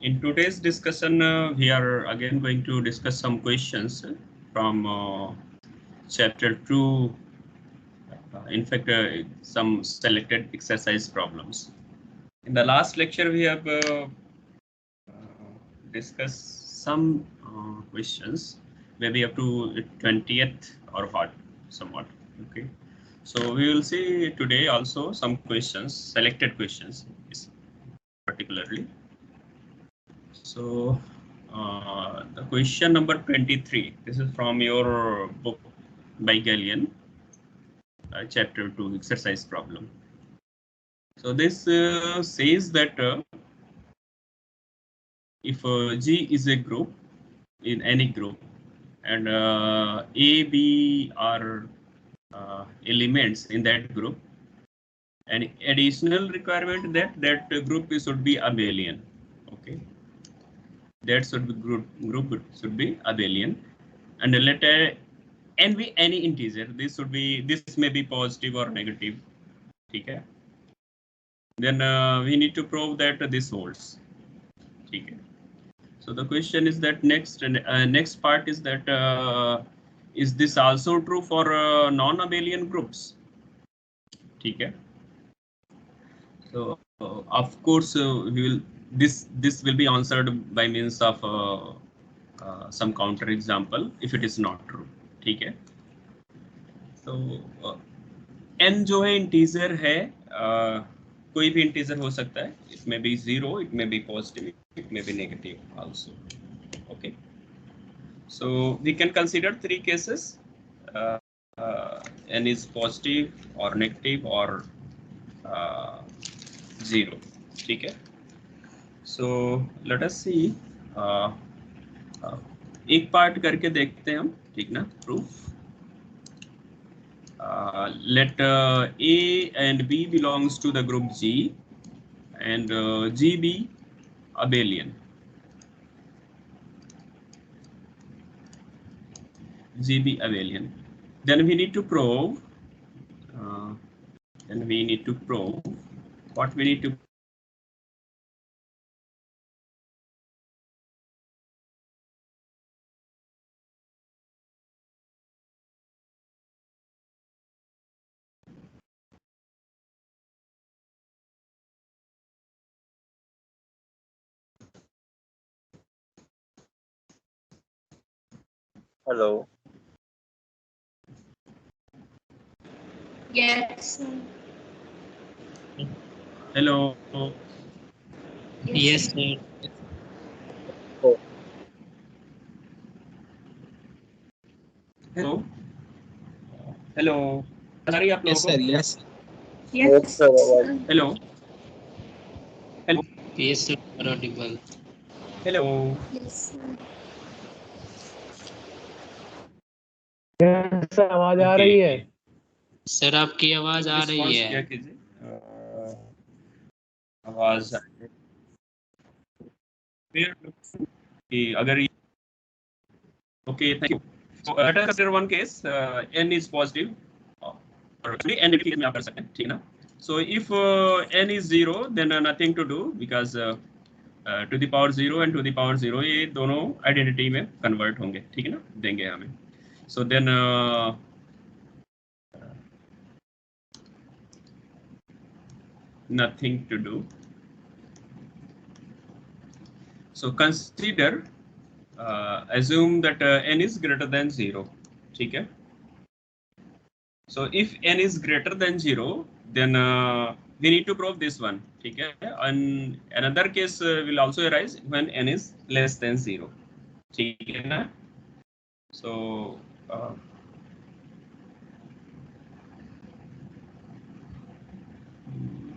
In today's discussion, we are again going to discuss some questions from chapter 2. In fact, some selected exercise problems. In the last lecture, we have discussed some questions, maybe up to 20th or what, somewhat. Okay. So we will see today also some questions, selected questions, particularly. So the question number 23, this is from your book by Gallian, chapter 2, exercise problem. So this says that if G is a group in any group and A, B are elements in that group, an additional requirement that group should be abelian. Okay, that should be group should be abelian, and let n be any integer. This may be positive or negative. Okay. Then we need to prove that this holds. Okay. So the question is that next part is that is this also true for non-abelian groups? Okay. So of course we will this will be answered by means of some counter example if it is not true. ठीक है. So n जो है integer है, कोई भी integer हो सकता है. It may be 0, it may be positive, it may be negative also. Okay. So we can consider three cases. N is positive or negative or 0. ठीक है. So let us see. एक part करके देखते हैं हम, ठीक ना, proof. Let A and B belongs to the group G and G be abelian. G be abelian. Then we need to prove. What we need to. Hello. Yes. Hello. Yes, sir. Oh. Hello. Hello. Sorry, आप Yes, sir. Yes. Yes. Hello. Hello. Yes, sir. Audible. Hello. Yes. कैसे आवाज आ रही है? Sir आपकी आवाज आ रही है. क्या कीजिए, आवाज अगर okay, thank you. So let us consider one case. N is positive, or actually n negative में आप कर सकते हैं, ठीक है ना. So if n is 0, then nothing to do because to the power 0 and to the power 0 ये दोनों आइडेंटिटी में कन्वर्ट होंगे, ठीक है ना, देंगे हमें. So then nothing to do. So consider assume that n is greater than 0. ठीक है. So if n is greater than 0, then we need to prove this one. ठीक है. And another case will also arise when n is less than 0. ठीक है ना. So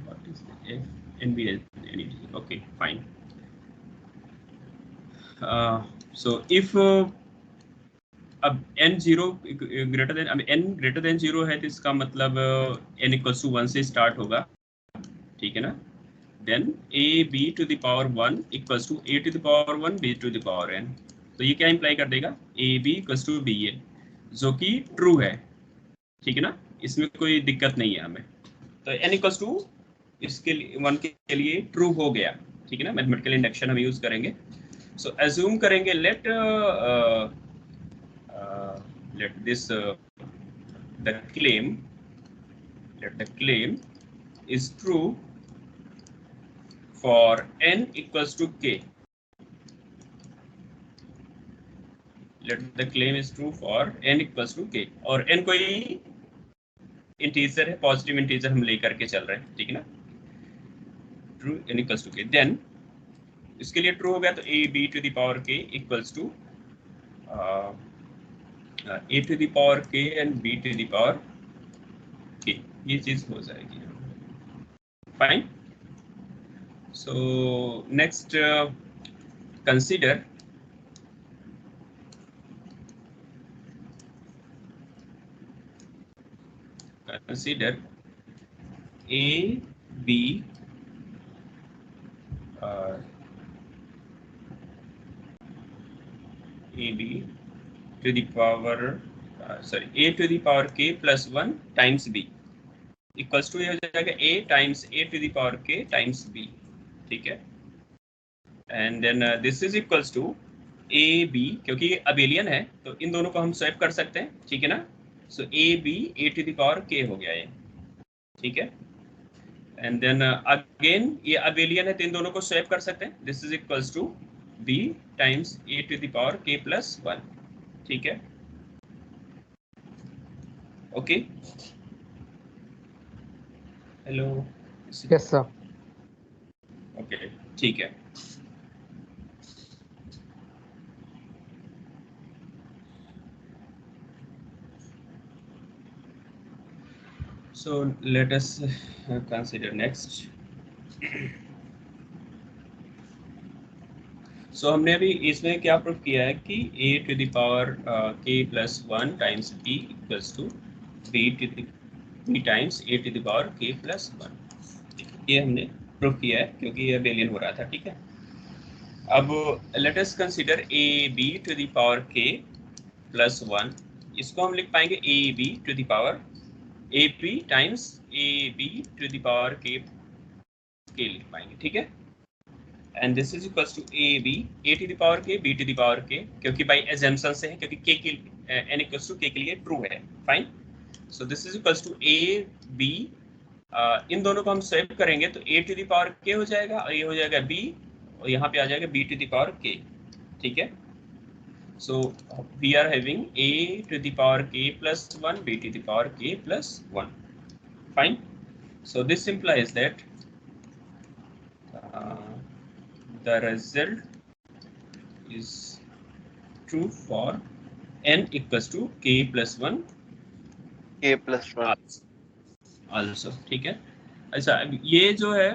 what is the f n b okay, fine. So if अब n0 greater than, अब n greater than 0 है तो इसका मतलब n इक्वल्स टू 1 से स्टार्ट होगा, ठीक है ना. Then a b to the power 1 equals to a to the power 1 b to the power n. तो ये क्या इंप्लाई कर देगा, a b equals to b a, जो कि ट्रू है, ठीक है ना. इसमें कोई दिक्कत नहीं है हमें. तो n इक्वल्स टू इसके लिए 1 के लिए ट्रू हो गया. ठीक है ना, मैथमेटिकल इंडक्शन हम यूज करेंगे। सो एज्यूम करेंगे let this the claim is true for n equals to k. Let the claim is true for n equals to k, और n कोई इंटीजर है, पॉजिटिव इंटीजर हम लेकर के चल रहे हैं, ठीक है ना। True n equals to k, then इसके लिए ट्रू हो गया तो a b to the power k equals to a to the power k and b to the power k, ये चीज हो जाएगी। Fine. So next consider a b a b to the power a to the power k plus 1 times b equals to ये हो जाएगा a times a to the power k times b, ठीक है। And then this is equals to a b, क्योंकि ये abelian है तो इन दोनों को हम स्वैप कर सकते हैं, ठीक है ना। सो a b a to the power k हो गया ये, ठीक है। एंड देन अगेन ये अबेलियन है तो इन दोनों को स्वैप कर सकते हैं, this is equals to b times a to the power k plus 1, ठीक है। Okay, hello, yes sir. Okay, ठीक है। So let us consider next. So हमने अभी इसमें क्या प्रूफ किया है कि a to the power k plus 1 times b equals to b times a to the power k plus 1, ये हमने प्रूफ किया है क्योंकि ये अबेलियन हो रहा था, ठीक है। अब let us consider a b to the power k plus 1, इसको हम लिख पाएंगे a b to the power a b times a b to the power k लिख पाएंगे, ठीक है। And this is equals to a b a to the power k b to the power k, क्योंकि by assumption से है, क्योंकि k की n equals to k के लिए ट्रू है। Fine. So this is equals to a b, इन दोनों को हम स्वैप करेंगे तो a to the power k हो जाएगा और ये हो जाएगा b, और यहाँ पे आ जाएगा b to the power k, ठीक है। So we are having a to the power k plus 1, b to the power k plus 1. Fine. So this implies that the result is true for n equals to k plus 1 k plus 1 also, ठीक है। अच्छा, ये जो है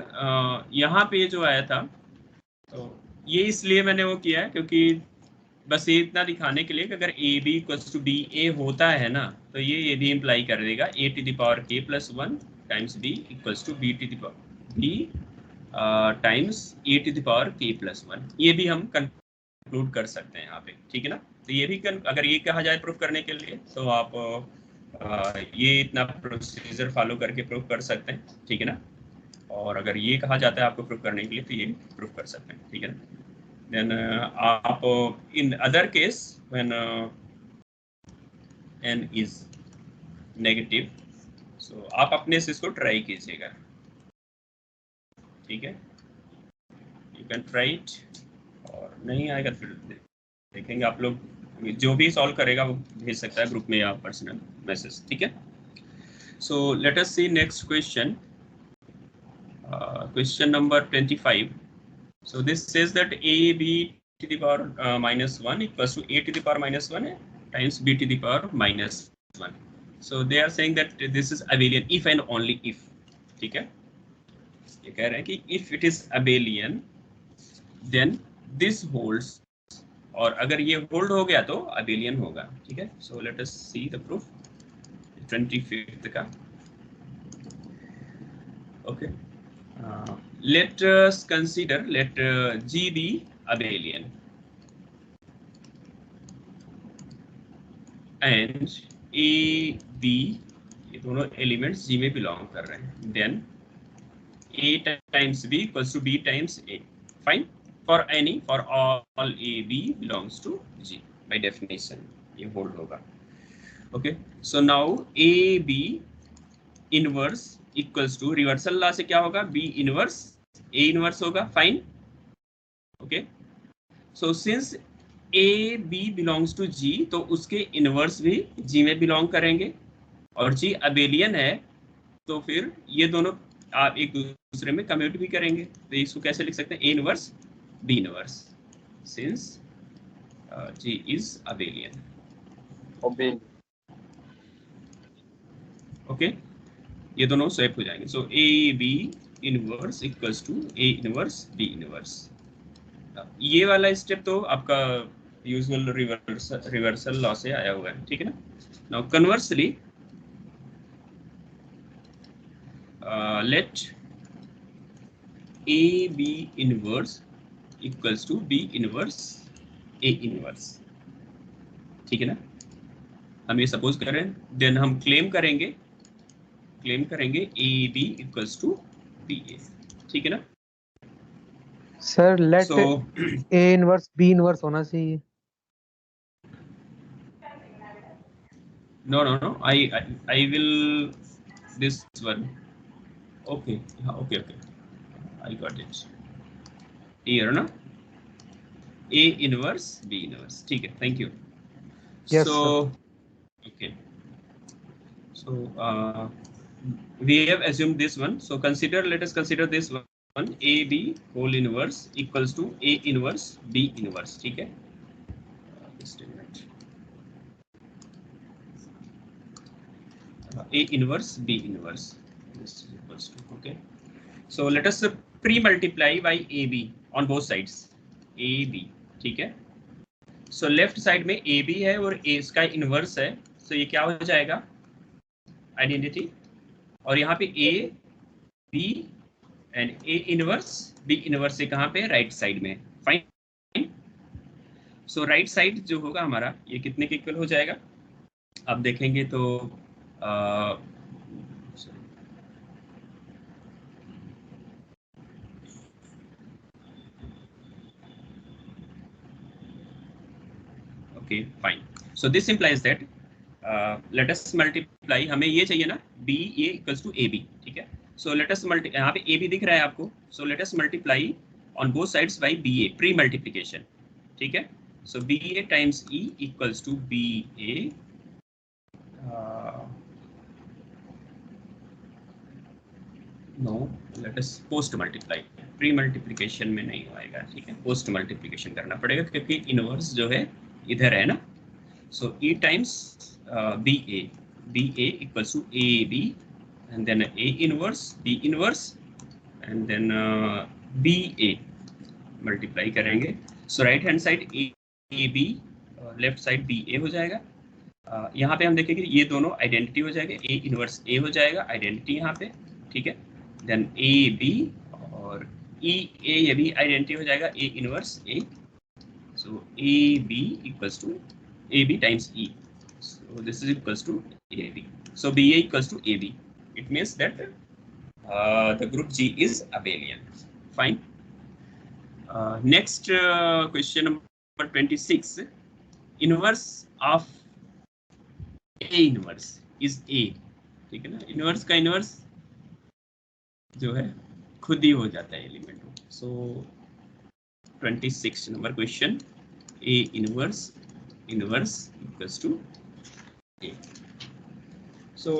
यहाँ पे जो आया था तो ये इसलिए मैंने वो किया है क्योंकि बस ये इतना दिखाने के लिए कि अगर A B equals to B A होता है ना, तो ये भी इम्प्लाई कर देगा A to the power K plus 1 times B equals to B to the power B times A to the power K plus 1, ये भी हम कंक्लूड कर सकते हैं यहाँ पे, ठीक है ना। तो ये भी अगर ये कहा जाए प्रूफ करने के लिए तो आप ये इतना प्रोसीजर फॉलो करके प्रूफ कर सकते हैं, ठीक है ना। और अगर ये कहा जाता है आपको प्रूफ करने के लिए तो ये प्रूफ कर सकते हैं, ठीक है ना। Then आप in other case when n is negative, so आप अपने से इसको ट्राई कीजिएगा, ठीक है। You can try it, और नहीं आएगा फिर देखेंगे आप लोग, जो भी सॉल्व करेगा वो भेज सकता है ग्रुप में या पर्सनल मैसेज, ठीक है। So let us see next question, question number 25. So this says that a b to the power minus 1 equals to a to the power minus 1 times b to the power minus 1. So they are saying that this is abelian if and only if, ठीक है। ये कह रहे हैं कि if it is abelian then this holds, और अगर ये होल्ड हो गया तो abelian होगा, ठीक है। So let us see the proof 25th का, okay। Let us consider, let G be abelian and A, B ये दोनों एलिमेंट्स G में बिलोंग कर रहे हैं, then A times B equals to B times A, fine, for all a b belongs to g by definition ये hold होगा. Okay, so now A B inverse equals to, reversal law से क्या होगा, B inverse A inverse होगा. Fine. Okay, so since A B belongs to G, तो उसके inverse भी जी में बिलोंग करेंगे, और जी अबेलियन है, तो फिर ये दोनों आप एक दूसरे में कम्यूट भी करेंगे. तो इसको कैसे लिख सकते हैं, a inverse b inverse since G is abelian. Okay, ये दोनों स्वैप हो जाएंगे. So a B inverse equals to a inverse b inverse. ये वाला स्टेप तो आपका यूजुअल रिवर्सल लॉ से आया हुआ है, ठीक है ना. Now conversely let A B inverse equals to B inverse A inverse, ठीक है ना. हम ये सपोज कर रहे हैं, देन हम क्लेम करेंगे a B equals to B a, ठीक है ना. Sir let So a inverse b inverse होना चाहिए. no, I will this one. Okay, okay, I got it here ना, A inverse B inverse, ठीक है. Thank you. Yes, So okay, so we have assumed this one, so let us consider this one, A B whole inverse equals to A inverse B inverse, ठीक है. Just a minute. A inverse B inverse, this is equals to, okay. So let us pre-multiply by AB on both sides, AB, ठीक है. So left side में AB है और A इसका inverse है, so ये क्या हो जाएगा, आइडेंटिटी, और यहाँ पे A B and A inverse B inverse से कहाँ पे, राइट साइड में. फाइन. सो राइट साइड जो होगा हमारा, ये कितने के इक्वल हो जाएगा, आप देखेंगे तो okay fine. So this implies that let us multiply, हमें ये चाहिए ना b a equals to a b, ठीक है. सो लेट अस मल्टी, यहाँ पे ए बी दिख रहा है आपको, so let us multiply on both sides by b a, pre multiplication, ठीक है. So b a times e equals to B a, no let us post multiply, pre multiplication में नहीं आएगा, ठीक है. पोस्ट मल्टीप्लिकेशन करना पड़ेगा क्योंकि इनवर्स जो है इधर है ना. So e times b a equals to a b and then a inverse b inverse and then b a multiply करेंगे. So right hand side a b, left side b a हो जाएगा. यहाँ पे हम देखेंगे ये दोनों आइडेंटिटी हो जाएगा, ए इनवर्स ए हो जाएगा आइडेंटिटी यहाँ पे, ठीक है. देन ए बी और ई ए, ये भी आइडेंटिटी हो जाएगा, a inverse a. So a B equals to a b times e, so this is equals to a b. So b a equals to a b, it means that the group g is abelian. Fine. Next question number 26, inverse of a inverse is a, ठीक है ना. Inverse का inverse जो है खुद ही हो जाता है element. So 26 number question, a inverse equals to a. So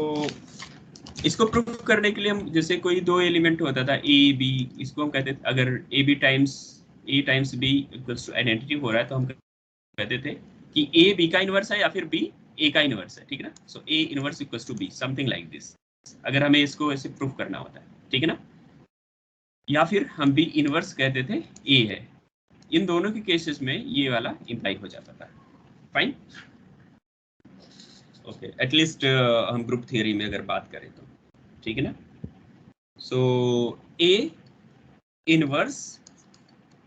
इसको प्रूव करने के लिए हम, जैसे कोई दो एलिमेंट होता था ए बी, इसको हम कहते थे, अगर ए b times B equals to identity हो रहा है तो हम कहते थे कि ए बी का इनवर्स है या फिर बी ए का इनवर्स है, ठीक है ना. So a inverse equals to b, something like this, अगर हमें इसको ऐसे प्रूव करना होता है, ठीक है ना. या फिर हम बी इनवर्स कहते थे ए है. इन दोनों के केसेस में ये वाला इंप्लाई हो जाता था. फाइन. ओके, एटलीस्ट हम ग्रुप थियरी में अगर बात करें तो, ठीक है ना. So a inverse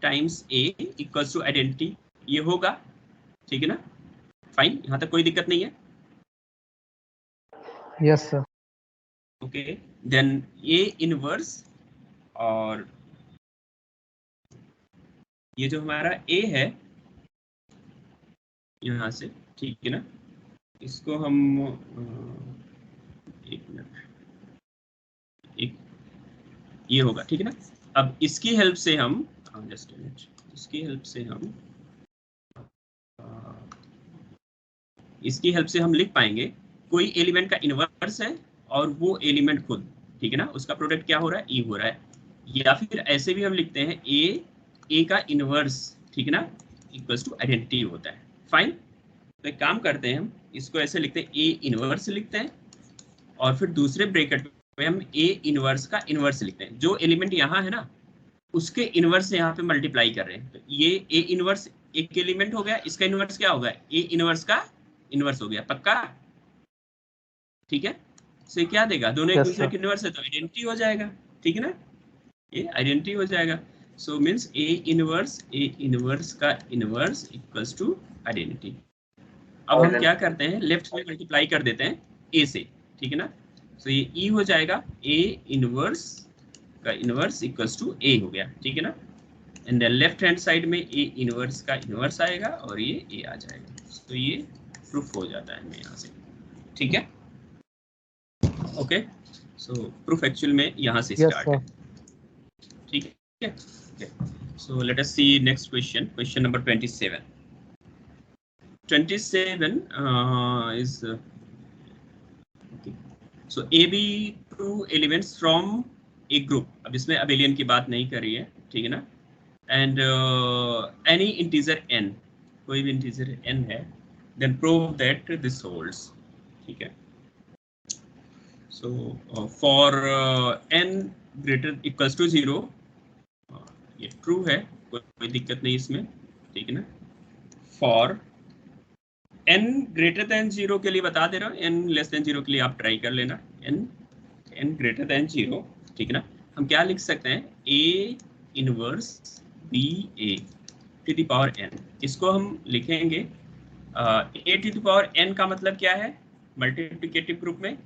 times a equals to identity, ये होगा, ठीक है ना. फाइन, यहाँ तक कोई दिक्कत नहीं है. Yes sir. Okay, then a inverse और ये जो हमारा ए है यहाँ से, ठीक है ना, इसको हम एक मिनट, एक ये होगा, ठीक है ना। अब इसकी हेल्प से हम जस्ट इसकी हेल्प से हम इसकी हेल्प से हम लिख पाएंगे कोई एलिमेंट का इनवर्स है और वो एलिमेंट खुद, ठीक है ना, उसका प्रोडक्ट क्या हो रहा है, ई हो रहा है। या फिर ऐसे भी हम लिखते हैं ए का इनवर्स, ठीक है ना, इक्वल्स टू आइडेंटिटी होता है। फाइन, तो एक काम करते हैं, हम इसको ऐसे लिखते हैं, ए इनवर्स लिखते हैं और फिर दूसरे ब्रैकेट में हम ए इनवर्स का इनवर्स लिखते हैं। जो एलिमेंट यहाँ है ना उसके इनवर्स यहाँ पे मल्टीप्लाई कर रहे हैं, तो ये ए इनवर्स एक एलिमेंट हो गया, इसका इनवर्स क्या होगा, ए इनवर्स का इनवर्स हो गया, पक्का, ठीक है। से क्या देगा, दोनों एक दूसरे के इनवर्स है तो आइडेंटिटी हो जाएगा, ठीक है ना, ये आइडेंटिटी हो जाएगा। सो मींस ए इनवर्स का इनवर्स इक्वल्स टू आइडेंटिटी। अब हम क्या करते हैं, लेफ्ट में मल्टीप्लाई कर देते हैं ए से, ठीक है ना। सो ये ई हो जाएगा, ए इनवर्स का इनवर्स इक्वल्स टू ए हो गया, ठीक है ना। एंड लेफ्ट हैंड साइड में ए इनवर्स का इनवर्स आएगा और ये ए आ जाएगा। तो ये प्रूफ हो जाता है हमें यहाँ से, ठीक है। ओके, सो प्रूफ एक्चुअल में यहाँ से स्टार्ट है, ठीक है। So let us see next question, question number 27 is okay. So AB two elements from a group, अब इसमें अबेलियन की बात नहीं कर रही है, ठीक है ना। एंड एनी इंटीजर n, कोई भी इंटीजर n है, then prove that this holds, ठीक है। So for n greater equals to 0, ये ट्रू है, कोई दिक्कत नहीं इसमें, ठीक है ना। फॉर n ग्रेटर देन 0 के लिए बता दे रहा हूँ, n लेस देन 0 के लिए आप ट्राई कर लेना, n ग्रेटर देन 0, ठीक है ना। हम क्या लिख सकते हैं, a inverse b a to the power n, इसको हम लिखेंगे a to the power n का मतलब क्या है, मल्टीप्लिकेटिव ग्रुप में a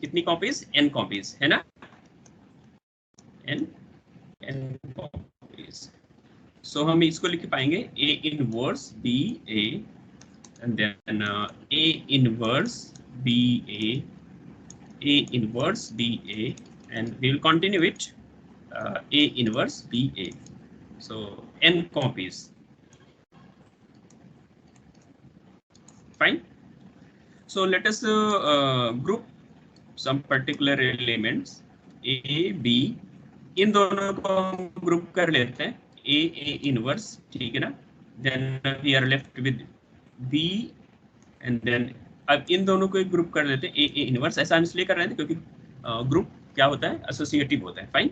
कितनी कॉपीज, n कॉपीज है ना, n कॉपीज। सो हम इसको लिख पाएंगे a inverse b a and then a inverse BA, a inverse BA, and we will continue it, a inverse BA. So n copies. Fine. So let us group some particular elements A, B. इन दोनों को हम group कर लेते हैं, A inverse, ठीक है ना। Then we are left with B and then अब इन दोनों को एक ग्रुप कर देते हैं, ए इनवर्स। ऐसा हम इसलिए कर रहे हैं क्योंकि ग्रुप क्या होता है, एसोसिएटिव होता है। Fine,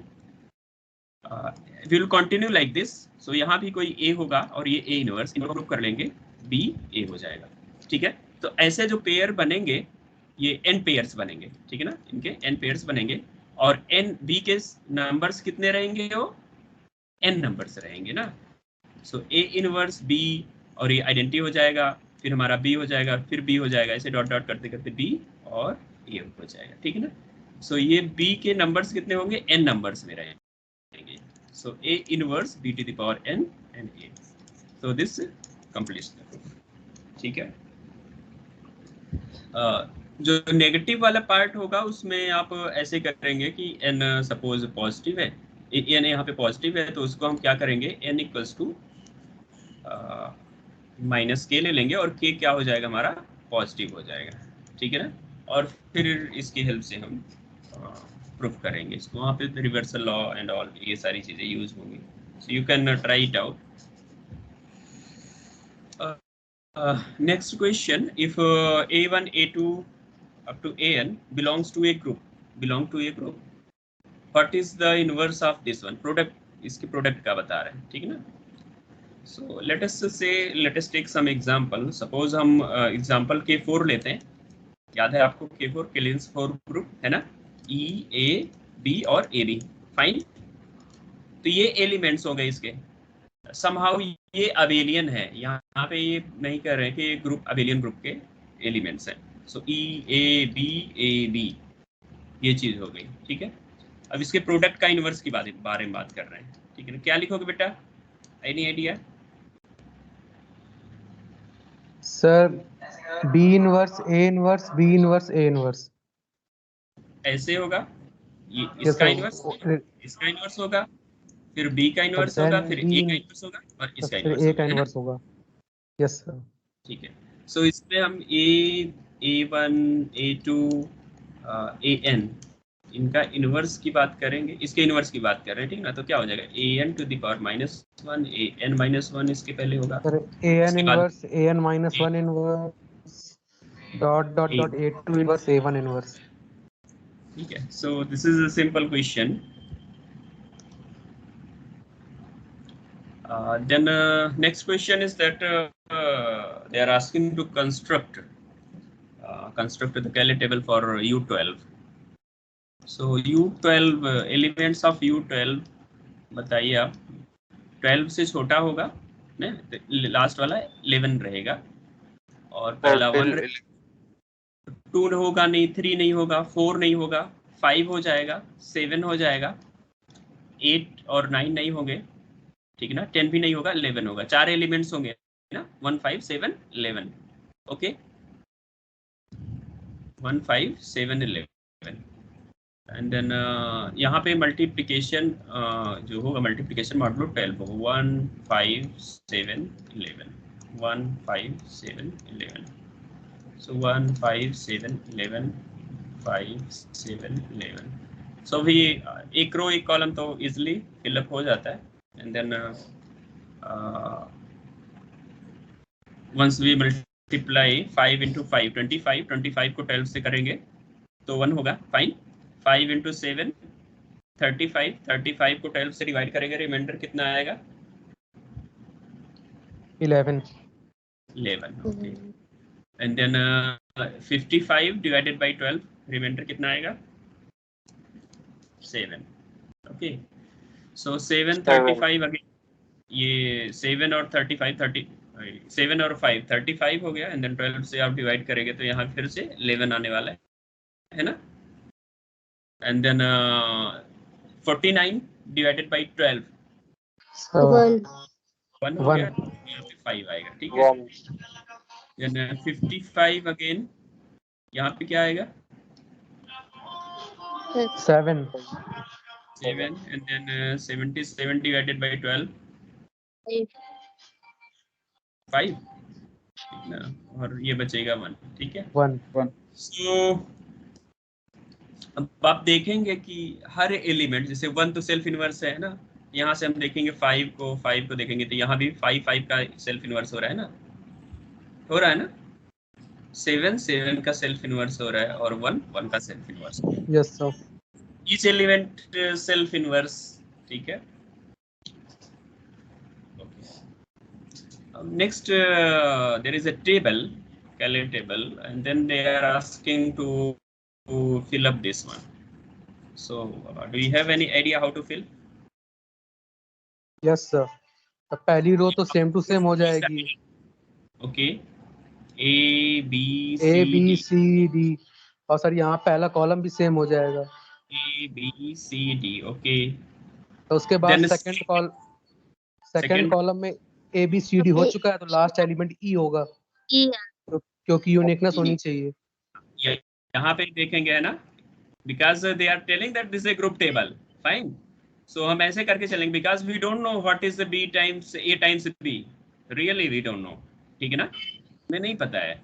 we will continue like this. So यहाँ भी कोई ए होगा और ये ए इनवर्स, इनको ग्रुप कर लेंगे, बी ए हो जाएगा, ठीक है। तो ऐसे जो पेयर बनेंगे ये एन पेयर्स बनेंगे, ठीक है ना, इनके एन पेयर्स बनेंगे और एन बी के नंबर्स कितने रहेंगे, वो एन नंबर्स रहेंगे ना। सो ए इनवर्स बी और ये आइडेंटिटी हो जाएगा, फिर हमारा बी हो जाएगा, फिर बी हो जाएगा, ऐसे डॉट डॉट करते करते बी और ए हो जाएगा, ठीक है ना। सो ये बी के नंबर्स कितने होंगे, एन नंबर्स में रहेंगे। So a inverse b to the power n and a. So this completes the proof, ठीक है। जो नेगेटिव वाला पार्ट होगा उसमें आप ऐसे करेंगे कि एन सपोज पॉजिटिव है, एन यहाँ पे पॉजिटिव है, तो उसको हम क्या करेंगे, एन इक्वल्स टू माइनस के ले लेंगे और के क्या हो जाएगा हमारा, पॉजिटिव हो जाएगा, ठीक है ना। और फिर इसकी हेल्प से हम प्रूफ करेंगे इसको, वहाँ पे रिवर्सल लॉ एंड ऑल ये सारी चीज़ें यूज होंगी। So you can try it out. Next question, if a1 a2 up to an belongs to a group, what is the inverse of this one? Product, इसके product का बता रहे हैं, ठीक है ना। So let us take some example. Suppose हम example K4 लेते हैं, याद है आपको K4 Killian's 4 ग्रुप है ना, E A B और AB। फाइन, तो ये एलिमेंट्स हो गए इसके, somehow ये अबेलियन है, यहाँ पे ये नहीं कर रहे हैं कि ये ग्रुप अबेलियन ग्रुप के एलिमेंट्स हैं। सो E A B A B ये चीज हो गई, ठीक है। अब इसके प्रोडक्ट का इनवर्स की बारे में बात कर रहे हैं, ठीक है ना। क्या लिखोगे बेटा, Any idea? Sir B inverse A inverse B inverse A inverse. ऐसे होगा, ये Yes, इसका sir. इनवर्स होगा, इसका इनवर्स होगा, फिर B का तो इनवर्स then होगा, फिर B A का इनवर्स होगा और तो इसका फिर इनवर्स A होगा, का है ना? इनवर्स होगा। Yes sir. ठीक है, सो इसमें हम A1 A2 AN इनका इनवर्स की बात करेंगे, इसके इनवर्स की बात कर रहे हैं, ठीक ना? तो क्या हो जाएगा, AN to the power -1 AN -1 इसके पहले होगा, सर AN उसके बाद inverse AN -1 inverse dot dot A, dot A2 inverse A1 inverse. ठीक है, सो this is a simple question. Then next question is that they are asking to construct the Cayley table for U12. So U12 elements of U12 बताइए आप. 12 से छोटा होगा ने, last वाला 11 रहेगा और पहला 1 2 होगा नहीं, 3 नहीं होगा, 4 नहीं होगा, 5 हो जाएगा, 7 हो जाएगा, 8 और 9 नहीं होंगे, ठीक है ना? 10 भी नहीं होगा, 11 होगा. 4 एलिमेंट्स होंगे ना, 1 5 7 11. ओके, 1 5 7 11 एंड देन यहाँ पे मल्टीप्लिकेशन जो होगा, मल्टीप्लिकेशन मॉडुलो 12 होगा. 1 5 7 11 1 5 7 11. सो 1 5 7 11 5 7 11. सो भी एक रो एक कॉलम तो इजिली फिलअप हो जाता है. And then once we multiply 5 into 5 25 25 को 12 से करेंगे तो 1 होगा, फाइन. 5 into 7 35 35 को 12 से डिवाइड करेंगे, रिमाइंडर कितना आएगा? 11 okay. And then 55 divided by 12, remainder कितना आएगा? 7. ओके, सो 7 35 अगेन, ये 7 और 35 7 और 5 35 हो गया. एंड देन 12 से आप डिवाइड करेंगे तो यहाँ फिर से 11 आने वाला है ना? एंड देन 49 डिवाइडेड बाय 12, 1 हो गया, यहाँ पे 5 आएगा, ठीक है? देन 55 अगेन, यहाँ पे क्या आएगा? 7 7. एंड देन 77 डिवाइडेड बाय 12, 5, ठीक ना? और ये बचेगा 1, ठीक है? 1 सो अब आप देखेंगे कि हर एलिमेंट, जैसे 1 तो सेल्फ इनवर्स है ना, यहाँ से हम देखेंगे 5 को देखेंगे तो यहाँ भी 5 5 का सेल्फ इनवर्स हो रहा है ना, हो रहा है ना? 7 7 का सेल्फ इनवर्स हो रहा है और 1 1 का self inverse. Yes sir. Each element self inverse, ठीक है? Next there is a table, Cayley table, and then they are asking to fill up this one. So do you have any idea how to fill? Yes sir, तो पहली रो तो same to same हो जाएगी, okay, A B A C B D, C D, और sir यहाँ पहला column भी same हो जाएगा. A B C D, okay. तो उसके बाद Then सेकंड second, कॉलम में A B C D हो चुका है तो लास्ट एलिमेंट E होगा, तो क्योंकि यूनिकनेस होनी चाहिए. यहाँ पे देखेंगे, है ना? Because they are telling that this is a group table, fine. So हम ऐसे करके चलेंगे, because we don't know what is the B times A times B, really we don't know, ठीक है ना? हमें नहीं पता है,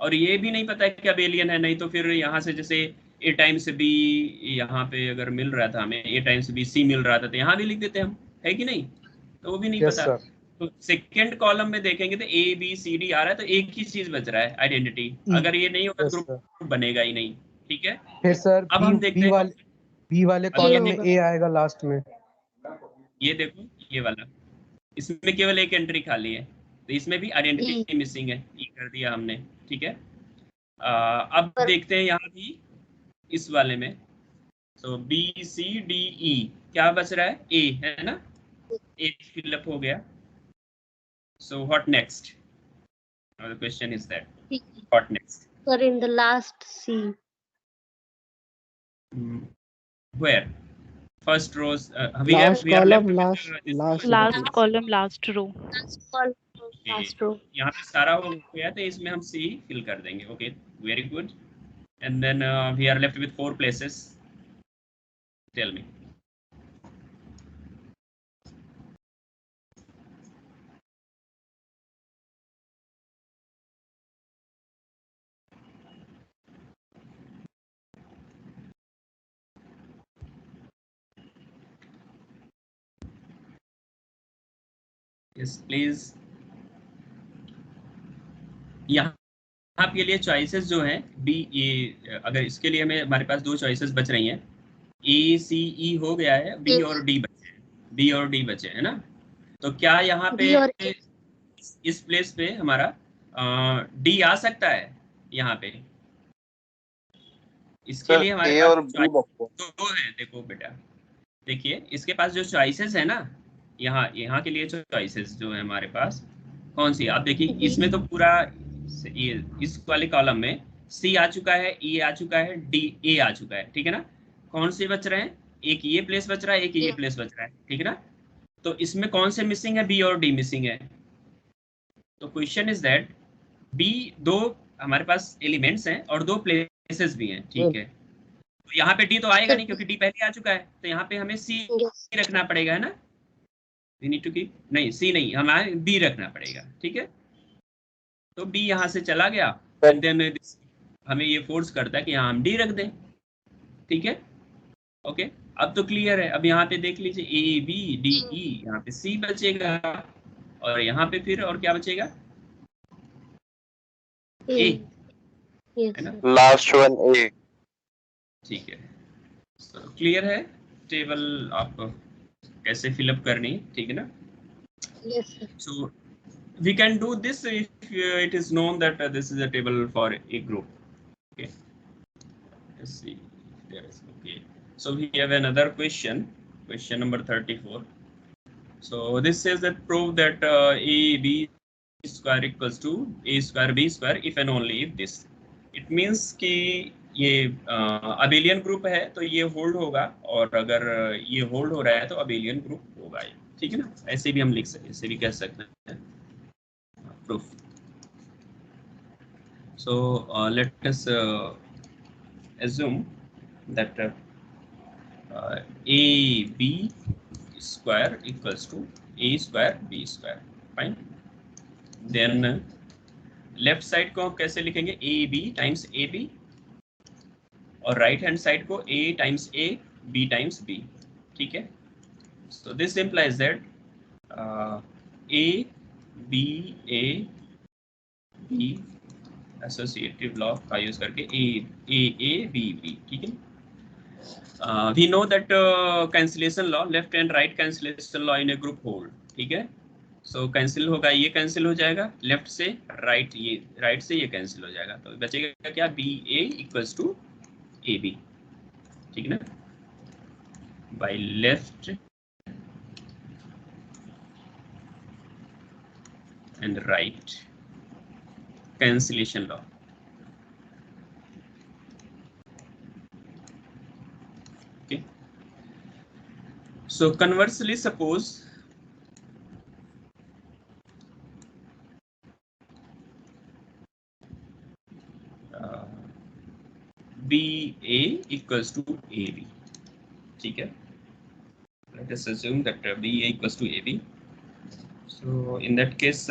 और ये भी नहीं पता है कि अब एलियन है, नहीं तो फिर यहाँ से जैसे A टाइम्स B यहाँ पे अगर मिल रहा था हमें, A टाइम्स B C मिल रहा था तो यहाँ भी लिख देते हम, है कि नहीं? तो वो भी नहीं यस पता. सर. तो सेकेंड कॉलम में देखेंगे तो A B C D आ रहा है, तो एक ही चीज बच रहा है, आइडेंटिटी. अगर ये नहीं होगा यस ग्रुप सर. बनेगा ही नहीं, ठीक है? फिर सर अब हम देखते हैं, बी वाले अब ये कॉलम में A आएगा लास्ट में. ये देखो, ये वाला, इसमें केवल एक एंट्री खाली है, तो इसमें भी आइडेंटिटी मिसिंग है, ये कर दिया हमने, ठीक है? अब देखते हैं यहाँ भी इस वाले में, तो B C D E क्या बच रहा है? A, है ना? A फिलअप हो गया. So what next? Now the question is that what next? Sir, in the last C. Where? first rows. Last we are left column, with last Last column, last row. last row. यहाँ पे सारा हो गया तो इसमें हम C fill कर देंगे. Okay, very good. And then we are left with 4 places. Tell me. Yes, please. यहाँ के लिए चॉइसेस जो हैं बी ए, अगर इसके लिए हमारे पास 2 चॉइसेस बच रही हैं. ए सी ई हो गया है, बी और डी बचे है ना. तो क्या यहाँ पे इस प्लेस पे हमारा डी आ सकता है यहाँ पे? इसके लिए हमारे पास दो है. देखो बेटा, देखिए इसके पास जो चॉइसेस है ना, यहाँ के लिए चॉइसेस जो है हमारे पास कौन सी, आप देखिए इसमें तो पूरा ये इस वाले कॉलम में सी आ चुका है, ई आ चुका है, डी ए आ चुका है. ठीक है ना. कौन से बच रहे हैं? एक ये प्लेस बच रहा है, एक ये प्लेस बच रहा है. ठीक है ना. तो इसमें कौन से मिसिंग है? बी और डी मिसिंग है. तो क्वेश्चन इज दैट बी 2 हमारे पास एलिमेंट्स हैं और 2 प्लेसेस भी हैं. ठीक है. तो यहाँ पे डी तो आएगा नहीं क्योंकि डी पहले आ चुका है. तो यहाँ पे हमें सी रखना पड़ेगा, है ना. वी नीड टू कीप, नहीं सी नहीं, हमें बी रखना पड़ेगा. ठीक है. तो बी यहाँ से चला गया एंड देन हमें ये फोर्स करता है कि यहाँ हम डी रख दें. ठीक है. ओके, अब तो क्लियर है. अब यहाँ पे देख लीजिए ए बी डी ई, यहाँ पे सी बचेगा और यहाँ पे फिर और क्या बचेगा? ए, है ना. लास्ट वन ए. ठीक है. तो क्लियर है टेबल आप कैसे फिलअप करनी है. ठीक है ना. Yes, sir. So we can do this if it is known that this is a table for a group. Okay, let's see. There is, okay. So we have another question number 34. So this says that prove that a b square equals to a square b square if and only if this. It means कि ये abelian group है तो ये hold होगा, और अगर ये hold हो रहा है तो अबेलियन ग्रुप होगा. ठीक है ना. ऐसे भी हम लिख सकते, ऐसे भी कह सकते हैं proof. So let us assume that a b square equals to a square b square. Fine. Then left side को हम कैसे लिखेंगे? A b times a b, और राइट हैंड साइड को a times a b times b. ठीक है. So this implies that a b a b associative law का use करके a b b. ठीक है. We know that cancellation law, left and right cancellation law in a group hold. ठीक है. So cancel होगा, ये कैंसिल हो जाएगा लेफ्ट से राइट, ये राइट से ये कैंसिल हो जाएगा. तो बचेगा क्या? B a equals to a b. ठीक है ना. By left and right cancellation law. Okay. So conversely, suppose BA equals to AB. ठीक है. Let us assume that BA equals to AB. So in that case,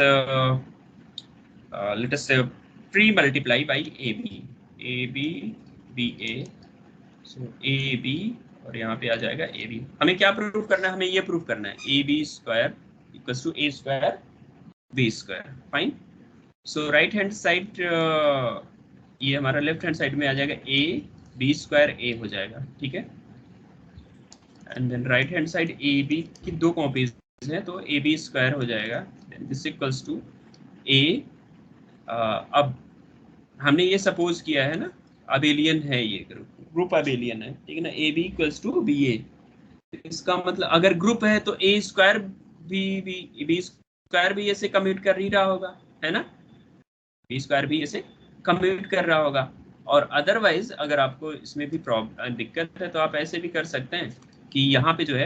let us pre-multiply by AB. AB BA. So AB और यहाँ पे आ जाएगा AB. हमें क्या proof करना है? हमें ये प्रूफ करना है AB square equals to A square B square. Fine. So right hand side ये हमारा लेफ्ट हैंड साइड में आ जाएगा A B स्क्वायर A हो जाएगा. ठीक है. And then right hand side AB की 2 कॉपीज है तो ए बी स्क्वायर हो जाएगा. दिस इक्वल्स टू ए. अब हमने ये सपोज किया है ना, अबेलियन है ये ग्रुप अबेलियन है. ठीक है ना. A B equals to B a. इसका मतलब अगर ग्रुप है तो ए स्क्वायर बी स्क्वायर भी ऐसे कम्यूट कर ही रहा होगा, है ना. बी स्क्वायर भी ऐसे कम्यूट कर रहा होगा. और अदरवाइज अगर आपको इसमें भी दिक्कत है तो आप ऐसे भी कर सकते हैं कि यहाँ पे जो है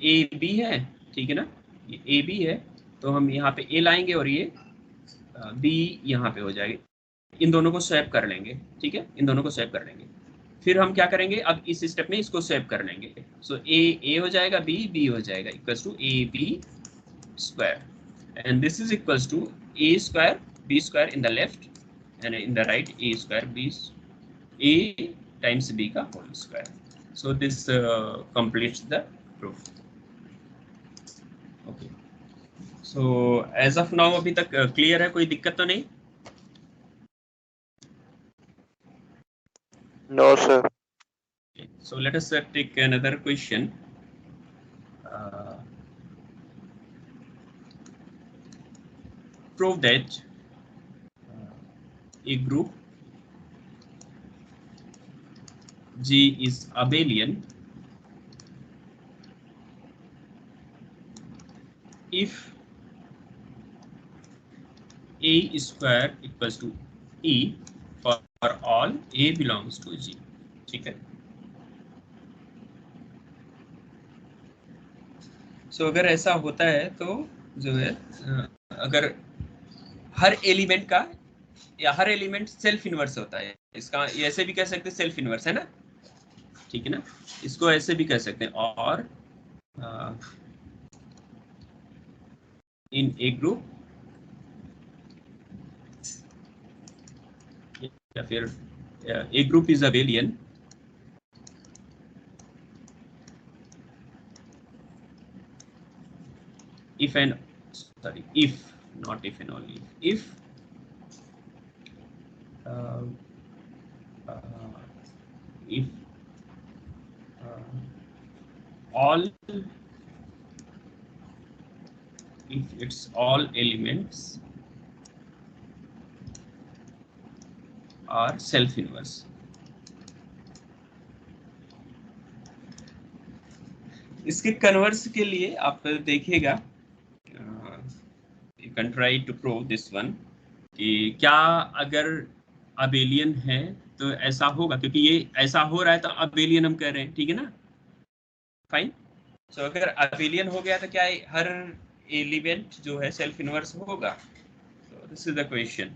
ए बी है, ठीक है ना, ये ए बी है, तो हम यहाँ पे ए लाएंगे और ये बी यहाँ पे हो जाएगा, इन दोनों को स्वैप कर लेंगे, ठीक है, इन दोनों को स्वैप कर लेंगे। फिर हम क्या करेंगे, अब इस स्टेप में इसको स्वैप कर लेंगे, सो ए हो जाएगा, बी हो जाएगा, equals to a b square, and this is equals to a square b square in the left and in the right a square b a times b का whole square. So this completes the proof. Okay. So as of now अभी तक clear है, कोई दिक्कत तो नहीं? No, sir. Okay. So let us take another question. Prove that a group G is abelian if A square equals to E for all A belongs to G, ठीक है। So अगर ऐसा होता है तो जो है अगर हर एलिमेंट का या हर एलिमेंट सेल्फ इनवर्स होता है, इसका ऐसे भी कह सकते हैं सेल्फ इनवर्स है ना, ठीक है ना, इसको ऐसे भी कह सकते हैं, और इन ए ग्रुप या फिर a group is abelian if not if and only if its all elements are self inverse. इसके कन्वर्स के लिए आप देखिएगा, you can try to prove this one, कि क्या अगर अबेलियन है तो ऐसा होगा, क्योंकि ये ऐसा हो रहा है तो अबेलियन हम कह रहे हैं, ठीक है ना, फाइन। सो अगर अबेलियन हो गया तो क्या हर एलिमेंट जो है सेल्फ इनवर्स होगा? So this is the question.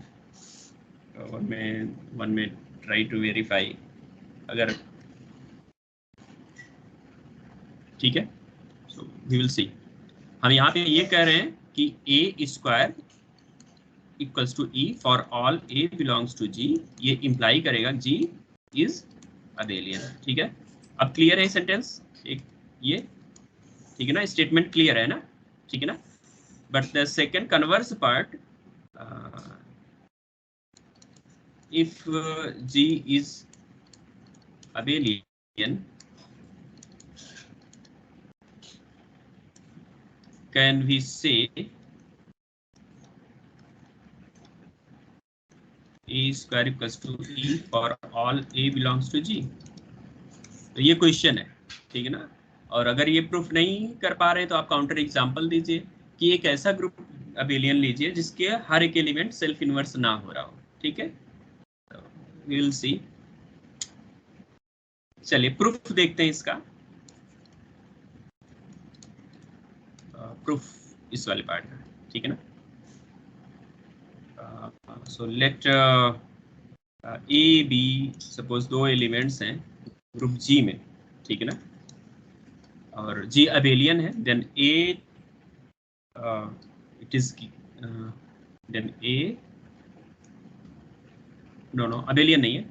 One may try to verify, अगर ठीक है, so we will see. हम यहाँ पे ये कह रहे हैं कि a square equals to e for all a belongs to g, ये इम्प्लाई करेगा g इज अबेलियन, ठीक है। अब क्लियर है सेंटेंस, एक ये, ठीक है ना, स्टेटमेंट क्लियर है ना, ठीक है ना। But the second converse part, if G is abelian, can we say A square equals to E for all A belongs to G? तो ये क्वेश्चन है, ठीक है ना। और अगर ये प्रूफ नहीं कर पा रहे तो आप काउंटर एग्जांपल दीजिए कि एक ऐसा ग्रुप अबेलियन लीजिए जिसके हर एक एलिमेंट सेल्फ इनवर्स ना हो रहा हो, ठीक है। We will see. चलिए प्रूफ देखते हैं इसका, प्रूफ इस वाले पार्ट का, ठीक है ना। सो लेट ए बी, सपोज दो एलिमेंट्स हैं ग्रुप जी में, ठीक है ना, और जी अबेलियन है, then a it is then a no abelian नहीं है,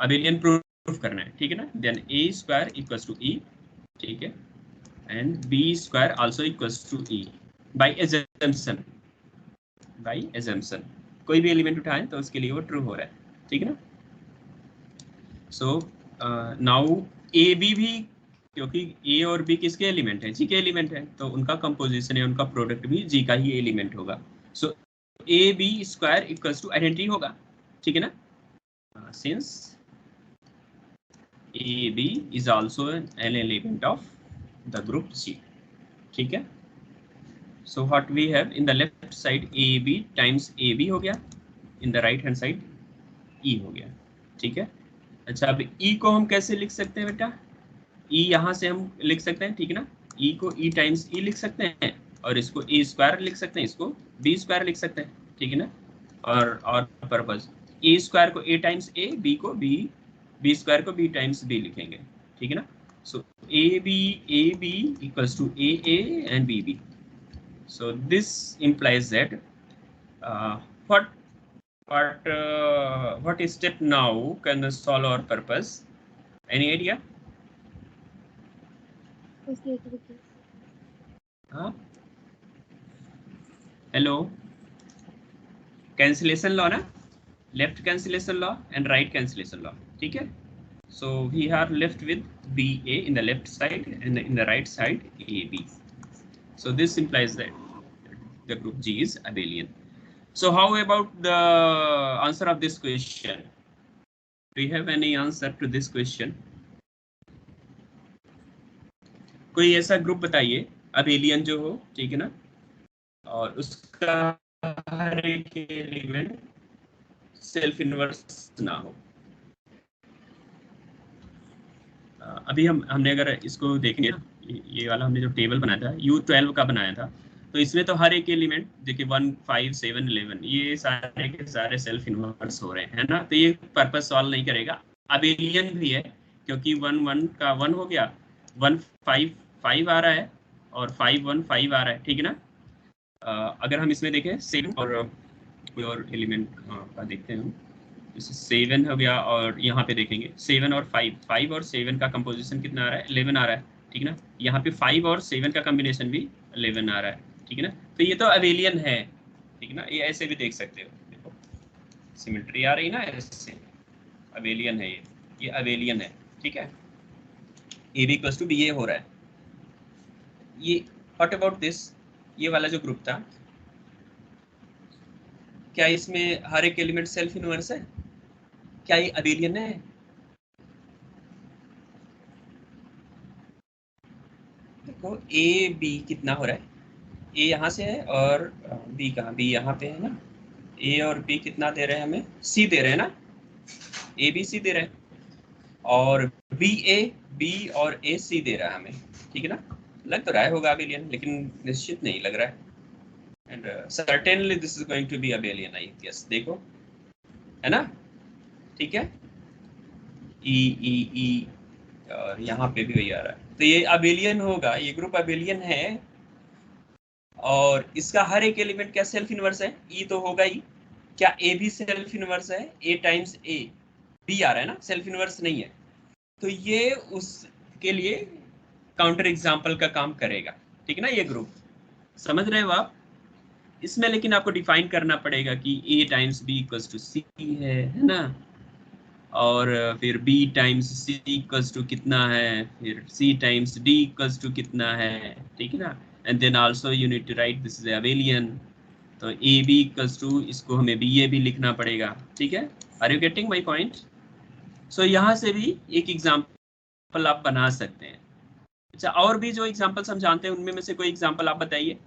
अबेलियन प्रूफ करना है, ठीक है ना। Then a square equals to e, ठीक है, and b square also equals to e by assumption, कोई भी एलिमेंट उठाएं तो उसके लिए वो ट्रू हो रहा है, ठीक है ना। सो नाउ ए बी भी, क्योंकि ए और बी किसके एलिमेंट हैं? जी के एलिमेंट है, तो उनका कंपोजिशन है, उनका प्रोडक्ट भी जी का ही एलिमेंट होगा। So a b square equals to identity होगा, ठीक है ना, since A b is also an element of the group G, ठीक है। So what we have in the left side a b times a b हो गया, in the right hand side e हो गया, ठीक है। अच्छा अब ई को हम कैसे लिख सकते हैं बेटा? ई यहाँ से हम लिख सकते हैं, ठीक है ना, ई को ई टाइम्स ई लिख सकते हैं, और इसको ए स्क्वायर लिख सकते हैं, इसको बी स्क्वायर लिख सकते हैं, ठीक है ना, और पर्पस ए स्क्वायर को ए टाइम्स ए, बी को बी स्क्वायर को बी टाइम्स बी लिखेंगे, ठीक है ना। So a B equals to a and b. So this implies that what step now can solve our purpose? Any idea? हाँ, hello, cancellation law ना, left cancellation law and right cancellation law, ठीक है। So we are left with BA in the left side and in the right side AB. So this implies that the group G is abelian. So how about the answer of this question? Do you have any answer to this question? कोई ऐसा group बताइए abelian जो हो, ठीक है ना, और उसका हर एक एलिमेंट सेल्फ इनवर्स ना हो। अभी हमने अगर इसको देखेंगे ना, ये वाला हमने जो टेबल बनाया था U12 का बनाया था, तो इसमें तो हर एक एलिमेंट देखिए 1, 5, 7, 11 ये सारे के सारे सेल्फ इनवर्स हो रहे हैं ना, तो ये पर्पस सॉल्व नहीं करेगा। अबेलियन भी है क्योंकि 1, 1 का 1 हो गया, 1, 5, 5 आ रहा है, और 5, 1, 5 आ रहा है, ठीक है ना। अगर हम इसमें देखें 7 और कोई और एलिमेंट का देखते हैं हम, जैसे 7 हो गया, और यहाँ पे देखेंगे 7 और 5 और 7 का कंपोजिशन कितना आ रहा है, 11 आ रहा है, ठीक है ना। यहाँ पे 5 और 7 का कॉम्बिनेशन भी 11 आ रहा है, ठीक है ना। तो ये तो अबेलियन है, ठीक है ना, ये ऐसे भी देख सकते हो, देखो सिमेट्री आ रही ना, ऐसे अबेलियन है, ये अबेलियन है, ठीक है। A b plus to B a हो रहा है। ये व्हाट अबाउट दिस, ये वाला जो ग्रुप था, क्या इसमें हर एक एलिमेंट सेल्फ इनवर्स है? क्या ये अबेलियन है? देखो ए बी कितना हो रहा है, ए यहाँ से है और बी कहाँ, बी यहाँ पे है ना, ए और बी कितना दे रहे हैं हमें, सी दे रहे हैं ना, ए बी सी दे रहे हैं, और बी ए बी और ए सी दे रहा है हमें, ठीक है ना। लग तो रहा है होगा अबेलियन, लेकिन निश्चित नहीं लग रहा है। And certainly this is going to be abelian, I guess, देखो है ना, ठीक है। ई ई ई और यहाँ पे भी वही आ रहा है, तो ये अबेलियन होगा, ये ग्रुप अबेलियन है, और इसका हर एक एलिमेंट क्या सेल्फ इनवर्स है, ई तो होगा ही। क्या ए भी सेल्फ इनवर्स है, ए टाइम्स ए बी आ रहा है ना, सेल्फ इनवर्स नहीं है, तो ये उसके लिए काउंटर एग्जाम्पल का काम करेगा, ठीक है ना। ये ग्रुप समझ रहे हो आप इसमें, लेकिन आपको डिफाइन करना पड़ेगा कि a times B equals to c है ना, और फिर b times c equals to कितना है, फिर c times d equals to कितना है, ठीक है ना। And then also you need to write this is abelian, तो ए बी इक्वल्स टू, इसको हमें बी ए भी लिखना पड़ेगा, ठीक है। Are you getting my point? So यहाँ से भी एक एग्जांपल आप बना सकते हैं। अच्छा, और भी जो एग्जांपल्स हम जानते हैं उनमें में से कोई एग्जांपल आप बताइए।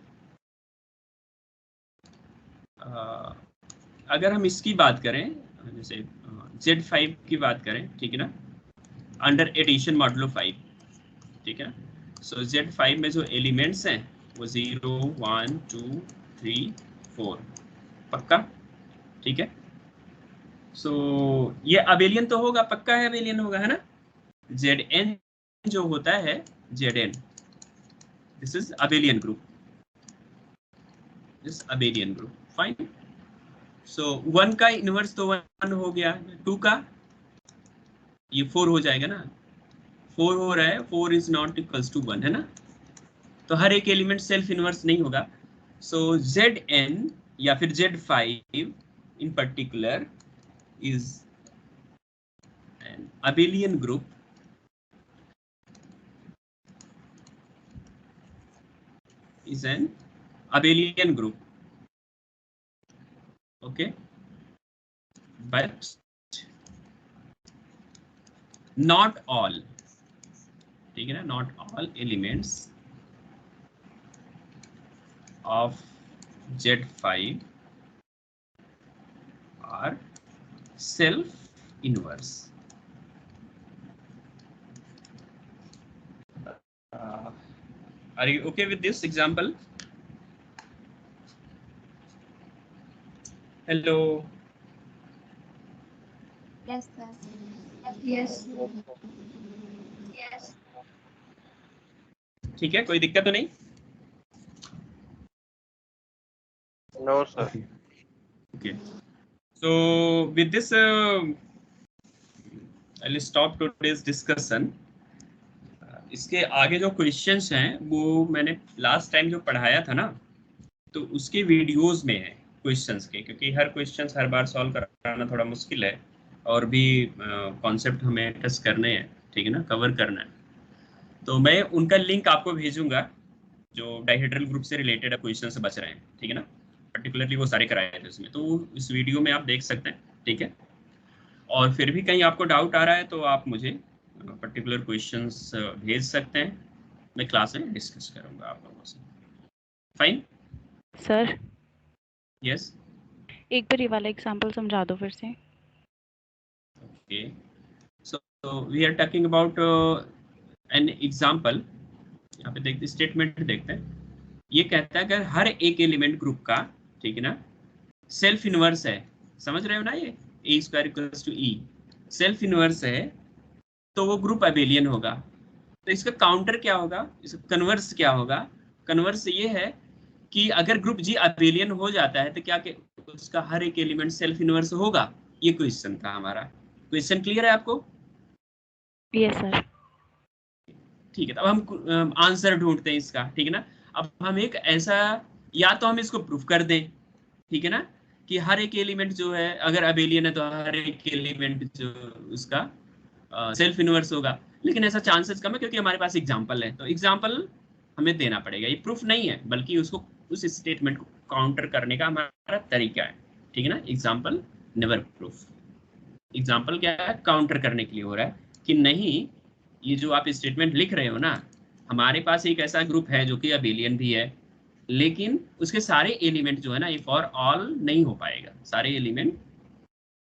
अगर हम इसकी बात करें, जैसे Z5 की बात करें, ठीक है ना, अंडर एडिशन मॉडुलो 5, ठीक है। सो Z5 में जो एलिमेंट्स हैं वो 0, 1, 2, 3, 4, पक्का, ठीक है। सो ये अबेलियन तो होगा, पक्का है अबेलियन होगा, है ना। Zn जो होता है, Zn this is abelian group, this abelian group, fine. So 1 का इनवर्स तो 1 हो गया, 2 का ये 4 हो जाएगा ना, 4 हो रहा है, 4 इज नॉट इक्वल्स टू 1, है ना, तो हर एक एलिमेंट सेल्फ इनवर्स नहीं होगा। सो Zn या फिर Z5 in particular is an abelian group, is an abelian group, okay, but not all, ठीक है ना, not all elements of Z5 are self inverse, Are you okay with this example? Hello. Yes, sir. Yes. Yes. ठीक है, कोई दिक्कत तो नहीं? No, sir. Okay. Okay. So with this, I'll stop today's discussion. इसके आगे जो क्वेश्चंस हैं वो मैंने लास्ट टाइम जो पढ़ाया था ना, तो उसके वीडियोस में है क्वेश्चंस के, क्योंकि हर क्वेश्चंस हर बार सॉल्व कराना थोड़ा मुश्किल है और भी कॉन्सेप्ट हमें टच करने हैं, ठीक है ना, कवर करना है। तो मैं उनका लिंक आपको भेजूंगा जो डाइहेड्रल ग्रुप से रिलेटेड क्वेश्चंस बच रहे हैं, ठीक है ना, पर्टिकुलरली वो सारे कराए थे उसमें, तो इस वीडियो में आप देख सकते हैं, ठीक है। और फिर भी कहीं आपको डाउट आ रहा है तो आप मुझे पर्टिकुलर क्वेश्चंस भेज सकते हैं, मैं क्लास में डिस्कस करूंगा आप लोगों से। फाइन सर, यस, एक बार ये वाला एग्जांपल समझा दो फिर से। Okay. So we are talking about an example. यहाँ पे देखते स्टेटमेंट देखते हैं। ये कहता है अगर हर एक एलिमेंट ग्रुप का, ठीक है ना, सेल्फ इनवर्स है, समझ रहे हो ना, ये a square equals to e self inverse है, तो वो ग्रुप अबेलियन होगा। तो इसका काउंटर क्या होगा, इसका कन्वर्स क्या होगा? कन्वर्स ये है कि अगर ग्रुप जी अबेलियन हो जाता है तो क्या उसका हर एक एलिमेंट सेल्फ इनवर्स होगा? ये क्वेश्चन था हमारा। क्वेश्चन क्लियर है आपको? Yes sir. ठीक है, तो अब हम आंसर ढूंढते हैं इसका, ठीक है ना। अब हम एक ऐसा, या तो हम इसको प्रूफ कर दें, ठीक है ना, कि हर एक एलिमेंट जो है अगर अबेलियन है तो हर एक एलिमेंट जो उसका सेल्फ इनवर्स होगा, लेकिन ऐसा चांसेस कम है क्योंकि हमारे पास एग्जांपल है। तो एग्जांपल हमें देना पड़ेगा, ये प्रूफ नहीं है बल्कि उसको उस स्टेटमेंट को काउंटर करने का हमारा तरीका है, ठीक है ना। Example never proof. एग्जांपल क्या है? काउंटर करने के लिए हो रहा है कि नहीं, ये जो आप स्टेटमेंट लिख रहे हो ना, हमारे पास एक ऐसा ग्रुप है जो कि अबेलियन भी है, लेकिन उसके सारे एलिमेंट जो है ना, ये फॉर ऑल नहीं हो पाएगा। सारे एलिमेंट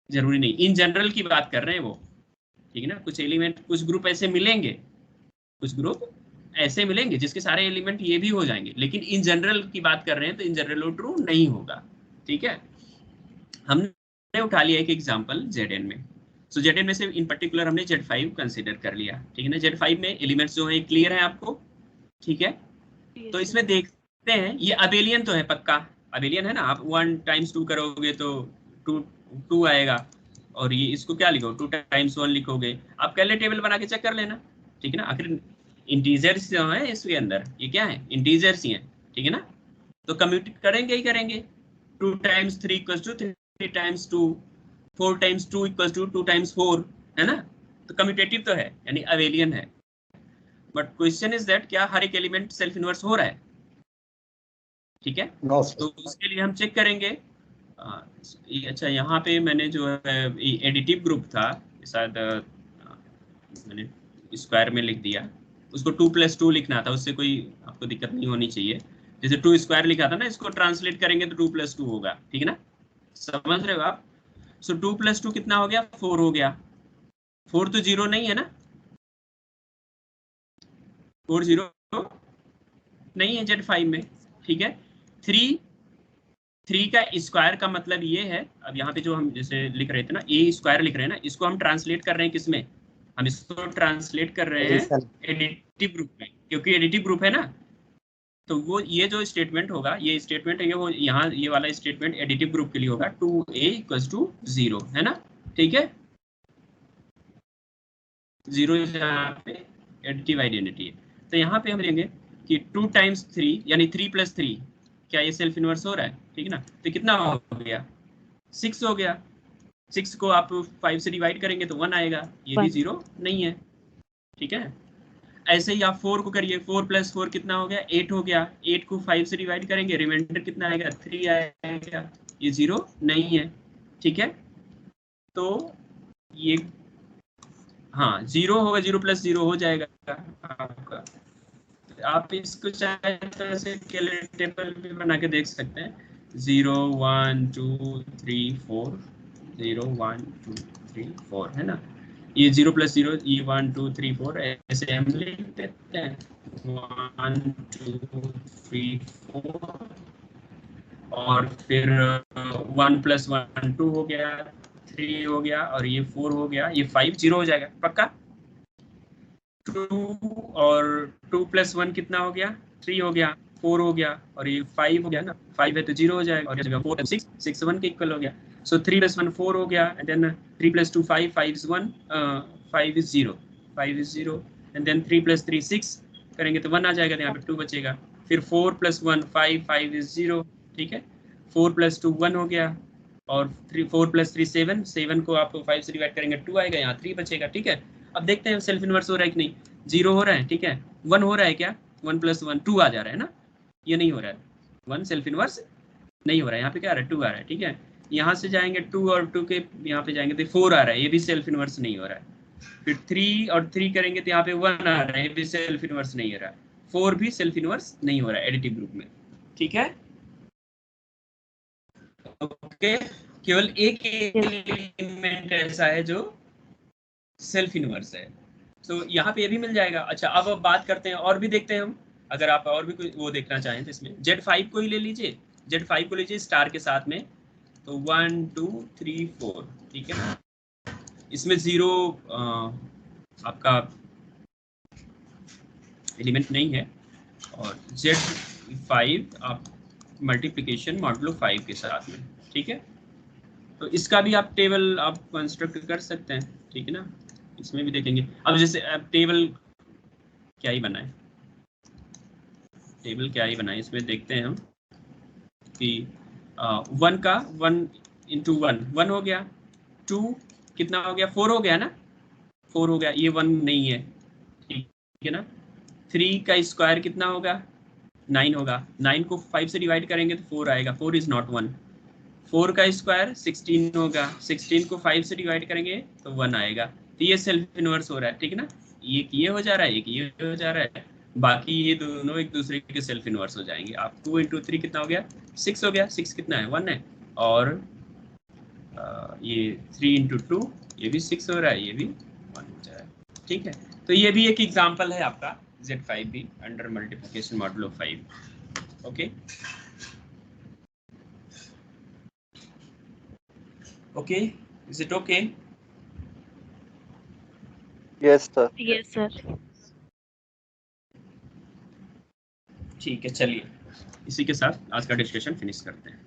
जरूरी नहीं, इन जनरल की बात कर रहे हैं वो, ठीक है ना। कुछ एलिमेंट, कुछ ग्रुप ऐसे मिलेंगे, कुछ ग्रुप ऐसे मिलेंगे जिसके सारे एलिमेंट ये भी हो जाएंगे, लेकिन इन जनरल की बात कर रहे हैं तो इन जनरल वो ट्रू नहीं होगा, ठीक है। हमने उठा लिया एक एग्जांपल Zn में। सो Zn में से इन पर्टिकुलर हमने Z5 कंसीडर कर लिया, ठीक है ना। Z5 में एलिमेंट्स जो है क्लियर है आपको, ठीक है। तो इसमें देखते हैं, ये अबेलियन तो है पक्का, अबेलियन है ना। आप 1 टाइम्स 2 करोगे तो 2 आएगा, और ये इसको क्या लिखो, 2 टाइम्स 1 लिखोगे। आप पहले टेबल बना के चेक कर लेना, ठीक है ना। आखिर इंटीजर्स जो है इसके अंदर, ये क्या है, इंटीजर्स ही है, ठीक है ना। तो कम्यूट करेंगे ही करेंगे। 2 times 3 equals to 3 times 2, 4 times 2 equals to 2 times 4, है ना। तो कम्यूटेटिव तो है, यानी अबेलियन है। बट क्वेश्चन इज दैट क्या हर एक एलिमेंट सेल्फ इनवर्स हो रहा है? ठीक है, तो उसके लिए हम चेक करेंगे। अच्छा, यहाँ पे मैंने जो है एडिटिव ग्रुप था, शायद मैंने स्क्वायर में लिख दिया, उसको 2 + 2 लिखना था, उससे कोई आपको दिक्कत नहीं होनी चाहिए। जैसे 2 स्क्वायर लिखा था ना, इसको ट्रांसलेट करेंगे तो 2 + 2 होगा, ठीक है ना, समझ रहे हो आप। सो 2 + 2 कितना हो गया? 4 हो गया। 4 तो 0 नहीं है ना, 4 0 नहीं है Z5 में, ठीक है। 3 का स्क्वायर का मतलब ये है, अब यहाँ पे जो हम जैसे लिख रहे थे ना, ए स्क्वायर लिख रहे हैं ना, इसको हम ट्रांसलेट कर रहे हैं किसमें? हम इसको ट्रांसलेट कर रहे हैं एडिटिव ग्रुप में, क्योंकि एडिटिव ग्रुप है ना। तो वो ये जो स्टेटमेंट होगा, ये स्टेटमेंट है, वो यहाँ ये वाला स्टेटमेंट एडिटिव ग्रुप के लिए होगा, 2a = 0, है ना, ठीक है। 0 यहाँ पे एडिटिव आइडेंटिटी है। तो यहाँ पे हम लेंगे कि 2 टाइम्स 3 यानी 3 + 3, क्या ये सेल्फ इनवर्स हो रहा है? ठीक है ना। तो कितना हो गया? 6 हो गया। 6 को आप 5 से डिवाइड करेंगे तो 1 आएगा, ये भी 0 नहीं है, ठीक है। ऐसे ही आप 4 को करिए, 4 + 4 कितना हो गया? 8 हो गया। 8 को 5 से डिवाइड करेंगे, रिमाइंडर कितना आएगा? 3 आएगा, ये 0 नहीं है, ठीक है। तो ये हाँ 0 होगा, 0 + 0 हो जाएगा आपका। आप इसको चाहे तो ऐसे टेबल भी बना के देख सकते हैं, 0 1 2 3 4, 0 1 2 3 4, है ना। ये 0 + 0, ये 1 2 3 4 ऐसे हम लिख देते हैं, 1 2 3 4 और फिर 1 + 1 2 हो गया, 3 हो गया और ये 4 हो गया, ये 5 0 हो जाएगा पक्का। 2 और 2 + 1 कितना हो गया, 3 हो गया, 4 हो गया और ये 5 हो गया ना, 5 है तो 0 हो जाएगा और 4 6 6 1 के इक्वल हो गया। सो 3 + 1 4 हो गया and then 3 + 2 5 5 is 1 5 is 0 5 is 0 and then 3 + 3 6 करेंगे तो 1 आ जाएगा, तो यहाँ पे 2 बचेगा। फिर 4 + 1 5 5 is 0, ठीक है। 4 + 2 1 हो गया और 4 + 3 7 7 को आप 5 से डिवाइड करेंगे 2 आएगा, यहाँ 3 बचेगा, ठीक है। अब देखते हैं सेल्फ इनवर्स हो रहा है कि नहीं। 0 हो रहा है, ठीक है। 1 हो रहा है क्या, 1 + 1 2 आ जा रहा है ना, ये नहीं हो रहा है, 1 सेल्फ इनवर्स नहीं हो रहा है, यहाँ पे क्या आ रहा है 2 आ रहा है, ठीक है। यहाँ से जाएंगे 2 और 2 के यहाँ पे जाएंगे तो 4 आ रहा है, ये भी सेल्फ इनवर्स नहीं हो रहा है। फिर 3 और 3 करेंगे तो यहाँ पे 1 आ रहा है, ये भी सेल्फ इनवर्स नहीं हो रहा है। 4 भी सेल्फ इनवर्स नहीं हो रहा है एडिटिव ग्रुप में, ठीक है। ओके, केवल एक एलिमेंट ऐसा है जो सेल्फ इनवर्स है, तो यहाँ पे ये भी मिल जाएगा। अच्छा, अब बात करते हैं और भी देखते हैं हम, अगर आप और भी कोई वो देखना चाहें तो इसमें Z5 को ही ले लीजिए, Z5 को लीजिए स्टार के साथ में, तो 1 2 3 4, ठीक है ना। इसमें 0 आपका एलिमेंट नहीं है और Z5 आप मल्टीप्लिकेशन मॉडुलो 5 के साथ में, ठीक है। तो इसका भी आप टेबल आप कंस्ट्रक्ट कर सकते हैं, ठीक है ना। इसमें भी देखेंगे। अब जैसे टेबल क्या ही बनाए, टेबल क्या ही बनाए, इसमें देखते हैं हम कि 1 का 1 × 1 1 हो गया, 2 कितना हो गया 4 हो गया ना, 4 हो गया, ये 1 नहीं है, ठीक है ना। 3 का स्क्वायर कितना होगा 9 होगा, 9 को 5 से डिवाइड करेंगे तो 4 आएगा, 4 इज नॉट 1। 4 का स्क्वायर 16 होगा, 16 को 5 से डिवाइड करेंगे तो 1 आएगा, तो ये सेल्फ इनवर्स हो रहा है, ठीक है ना। ये हो जा रहा है, ये हो जा रहा है, बाकी ये दोनों एक दूसरे के सेल्फ इनवर्स हो जाएंगे। आप 2 × 3 कितना हो गया 6 हो गया, 6 कितना है 1 है, और ये 3 × 2 ये भी 6 हो रहा है, ये भी 1 हो जा रहा है, ठीक है। तो ये भी एक एग्जाम्पल है आपका Z5 भी under multiplication modulo 5, okay. Okay, is it okay? Yes, sir. Yes, sir. ठीक है, चलिए इसी के साथ आज का डिस्कशन फिनिश करते हैं।